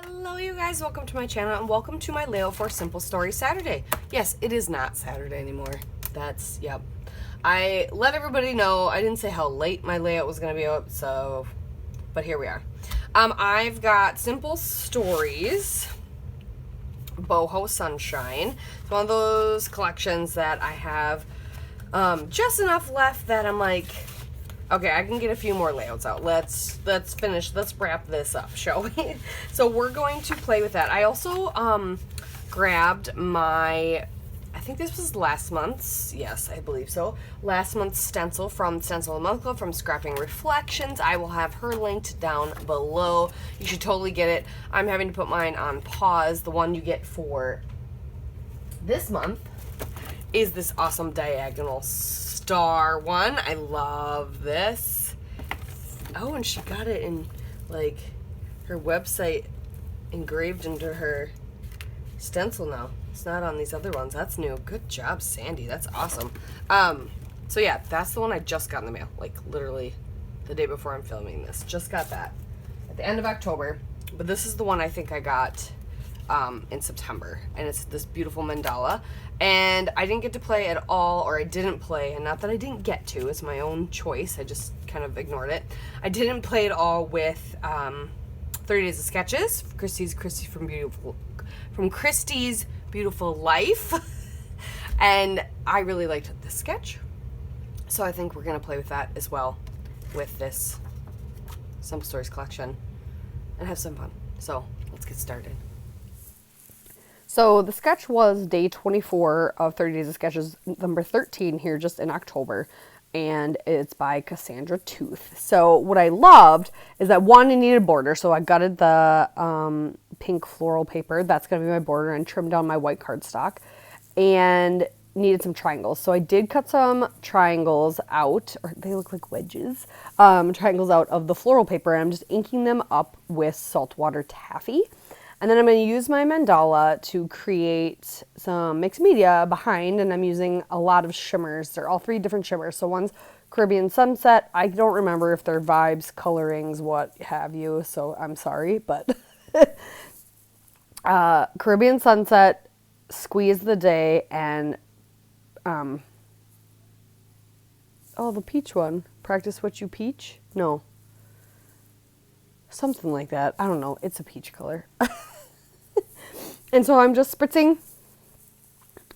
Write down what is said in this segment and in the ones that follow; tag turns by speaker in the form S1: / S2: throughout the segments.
S1: Hello you guys, welcome to my channel and welcome to my layout for Simple Story Saturday. Yes, it is not Saturday anymore. Yep. I let everybody know, I didn't say how late my layout was going to be up, but here we are. I've got Simple Stories, Boho Sunshine. It's one of those collections that I have just enough left that I'm like, okay, I can get a few more layouts out. Let's wrap this up, shall we? So we're going to play with that. I also grabbed my, I think this was last month's, yes, I believe so, last month's stencil from Stencil of the Month Club from Scrapping Reflections. I will have her linked down below. You should totally get it. I'm having to put mine on pause. The one you get for this month is this awesome diagonal star one. I love this. Oh, and she got it in like her website engraved into her stencil now. It's not on these other ones. That's new. Good job, Sandy. That's awesome. So yeah, that's the one I just got in the mail, like literally the day before I'm filming this. Just got that at the end of October. But this is the one I think I got in September, and it's this beautiful mandala. And I didn't get to play at all, or I didn't play, and not that I didn't get to, it's my own choice, I just kind of ignored it. I didn't play at all with 30 Days of Sketches, Christie's Beautiful Life, and I really liked this sketch, so I think we're going to play with that as well with this Simple Stories collection and have some fun. So let's get started. So the sketch was day 24 of 30 Days of Sketches, number 13 here, just in October, and it's by Cassandra Tooth. So what I loved is that, one, it needed a border, so I gutted the pink floral paper. That's going to be my border, and trimmed down my white cardstock, and needed some triangles. So I did cut some triangles out, or they look like wedges, triangles out of the floral paper, and I'm just inking them up with saltwater taffy. And then I'm going to use my mandala to create some mixed media behind, and I'm using a lot of shimmers. They're all three different shimmers. So one's Caribbean Sunset. I don't remember if they're vibes, colorings, what have you, so I'm sorry, but Caribbean Sunset, Squeeze the Day, and the peach one. Practice What You Peach? No. Something like that. I don't know. It's a peach color. And so I'm just spritzing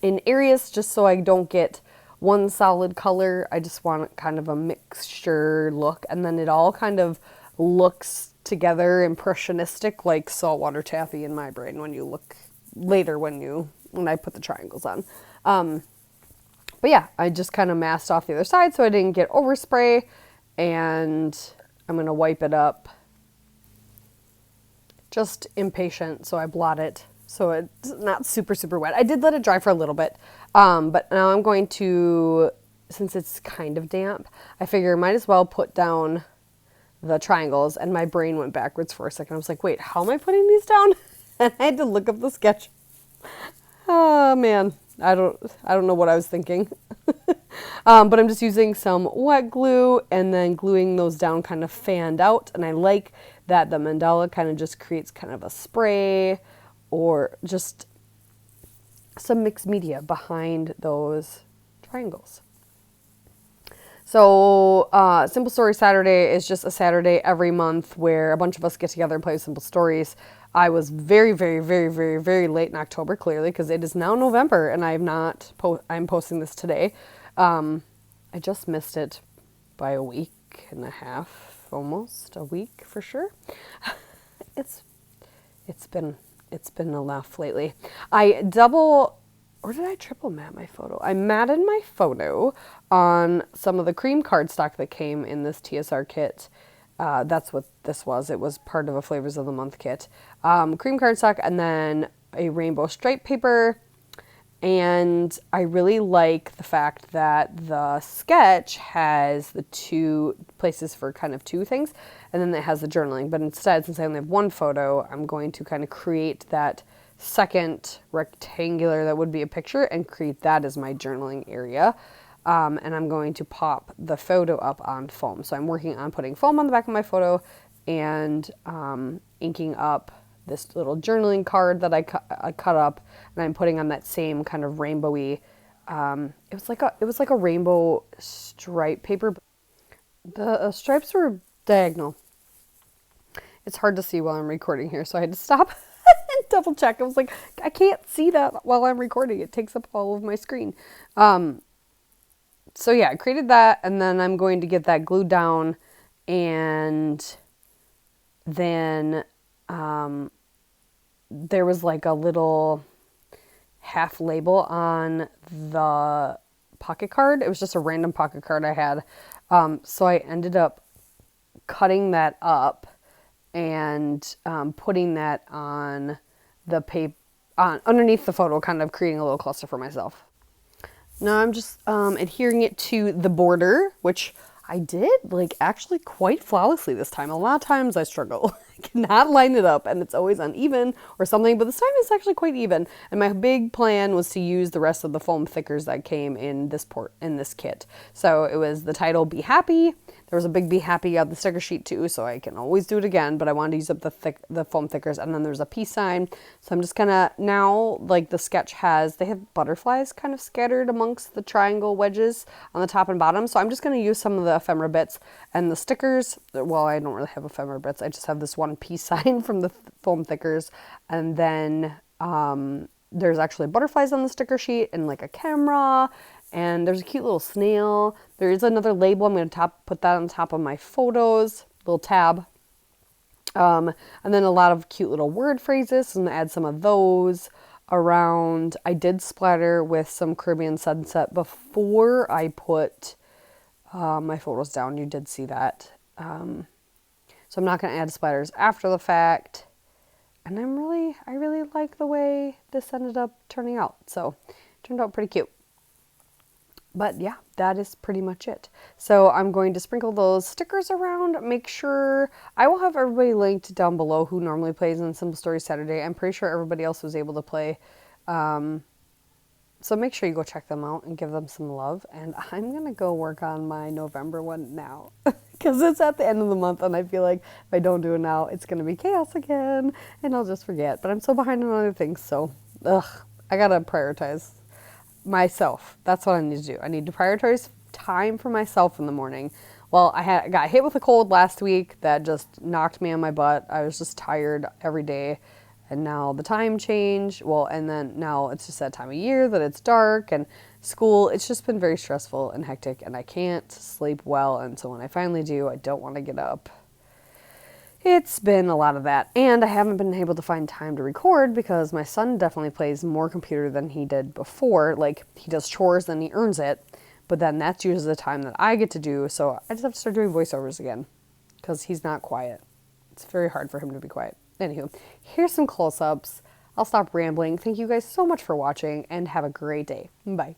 S1: in areas just so I don't get one solid color. I just want kind of a mixture look. And then it all kind of looks together impressionistic, like saltwater taffy in my brain when you look later when I put the triangles on. But yeah, I just kind of masked off the other side so I didn't get overspray. And I'm going to wipe it up. Just impatient, so I blot it so it's not super, super wet. I did let it dry for a little bit, but now I'm going to, since it's kind of damp, I figure I might as well put down the triangles, and my brain went backwards for a second. I was like, wait, how am I putting these down? And I had to look up the sketch. Oh, man, I don't know what I was thinking. But I'm just using some wet glue and then gluing those down kind of fanned out, and I like that the mandala kind of just creates kind of a spray or just some mixed media behind those triangles. So Simple Story Saturday is just a Saturday every month where a bunch of us get together and play Simple Stories. I was very, very, very, very, very late in October, clearly, because it is now November, and I'm posting this today. I just missed it by a week and a half, almost a week for sure. It's been a laugh lately. I double, or did I triple matte my photo? I matted my photo on some of the cream cardstock that came in this TSR kit. That's what this was. It was part of a Flavors of the Month kit. Cream cardstock and then a rainbow stripe paper. And I really like the fact that the sketch has the two places for kind of two things, and then it has the journaling. But instead, since I only have one photo, I'm going to kind of create that second rectangular that would be a picture and create that as my journaling area. And I'm going to pop the photo up on foam. So I'm working on putting foam on the back of my photo and inking up
S2: this little journaling card that I cut up, and I'm putting on that same kind of rainbowy. It was like a rainbow stripe paper. The stripes were diagonal. It's hard to see while I'm recording here, so I had to stop and double check. I was like, I can't see that while I'm recording. It takes up all of my screen. So yeah, I created that, and then I'm going to get that glued down, and then there was like a little half label on the pocket card. It was just a random pocket card I had. So I ended up cutting that up and putting that on the paper, underneath the photo, kind of creating a little cluster for myself. Now I'm just adhering it to the border, which I did like actually quite flawlessly this time. A lot of times I struggle. I cannot line it up and it's always uneven or something, but this time it's actually quite even. And my big plan was to use the rest of the foam thickers that came in this kit. So it was the title Be Happy. There was a big Be Happy on the sticker sheet too, so I can always do it again, but I wanted to use up the foam thickers, and then there's a peace sign. So I'm just gonna, now, like the sketch they have butterflies kind of scattered amongst the triangle wedges on the top and bottom, so I'm just gonna use some of the ephemera bits and the stickers. Well, I don't really have ephemera bits, I just have this one peace sign from the foam thickers, and then there's actually butterflies on the sticker sheet and like a camera, and there's a cute little snail. There is another label. I'm going to put that on top of my photos, little tab. And then a lot of cute little word phrases, and add some of those around. I did splatter with some Caribbean sunset before I put my photos down. You did see that. So I'm not going to add splatters after the fact. And I really like the way this ended up turning out. So it turned out pretty cute. But yeah, that is pretty much it. So I'm going to sprinkle those stickers around, make sure, I will have everybody linked down below who normally plays in Simple Story Saturday. I'm pretty sure everybody else was able to play. So make sure you go check them out and give them some love. And I'm going to go work on my November one now. Because it's at the end of the month, and I feel like if I don't do it now, it's going to be chaos again, and I'll just forget. But I'm so behind on other things, so I got to prioritize myself. That's what I need to do. I need to prioritize time for myself in the morning. Well, I got hit with a cold last week that just knocked me on my butt. I was just tired every day. And now the time change. Well, and then now it's just that time of year that it's dark, and school. It's just been very stressful and hectic, and I can't sleep well. And so when I finally do, I don't want to get up. It's been a lot of that, and I haven't been able to find time to record because my son definitely plays more computer than he did before. Like, he does chores, then he earns it, but then that's usually the time that I get to do, so I just have to start doing voiceovers again because he's not quiet. It's very hard for him to be quiet. Anywho, here's some close-ups. I'll stop rambling. Thank you guys so much for watching, and have a great day. Bye.